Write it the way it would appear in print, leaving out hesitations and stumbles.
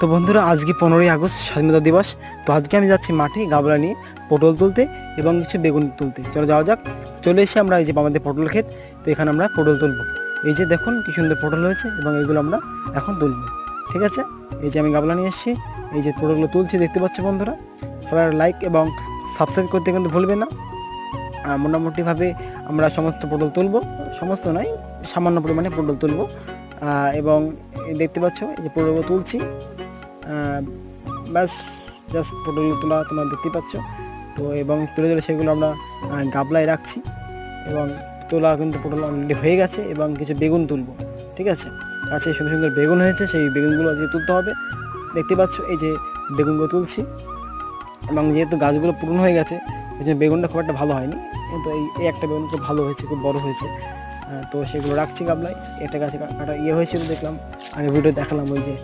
তো বন্ধুরা, আজকে 15ই আগস্ট স্বাধীনতা দিবস। তো আজকে আমি যাচ্ছি মাঠে গাবলা নিয়ে পটল তুলতে এবং কিছু বেগুন তুলতে। চলো যাওয়া যাক। চলে এসে আমরা এই যে আমাদের পটল ক্ষেত, তো এখানে আমরা পটল তুলব। এই যে দেখুন কি সুন্দর পটল হয়েছে এবং এগুলো আমরা এখন তুলব। ঠিক আছে, এই যে আমি গাবলা নিয়ে এসেছি, এই যে পটলগুলো তুলছি দেখতে পাচ্ছি বন্ধুরা। সবাই লাইক এবং সাবস্ক্রাইব করতে কিন্তু ভুলবে না। মোটামুটিভাবে আমরা সমস্ত পটল তুলব, সমস্ত নয় সামান্য পরিমাণে পটল তুলব। এবং দেখতে পাচ্ছ এই যে পটলগুলো তুলছি, ব্যাস জাস্ট পটলগুলো তোলা তোমরা দেখতে পাচ্ছ। তো এবং তুলে তুলে সেগুলো আমরা গাবলায় রাখছি এবং তোলা কিন্তু পটল অলরেডি হয়ে গেছে এবং কিছু বেগুন তুলব। ঠিক আছে, কাছে সুন্দর সুন্দর বেগুন হয়েছে, সেই বেগুনগুলো আজকে তুলতে হবে। দেখতে পাচ্ছ এই যে বেগুনগুলো তুলছি এবং যেহেতু গাছগুলো পূরণ হয়ে গেছে এই যে বেগুনটা খুব একটা ভালো হয়নি, কিন্তু এই একটা বেগুন খুব ভালো হয়েছে, খুব বড় হয়েছে। তো সেগুলো রাখছি গাবলায়। একটা গাছে কাটা হয়েছিল দেখলাম, আগে ভিডিও দেখালাম ওই যে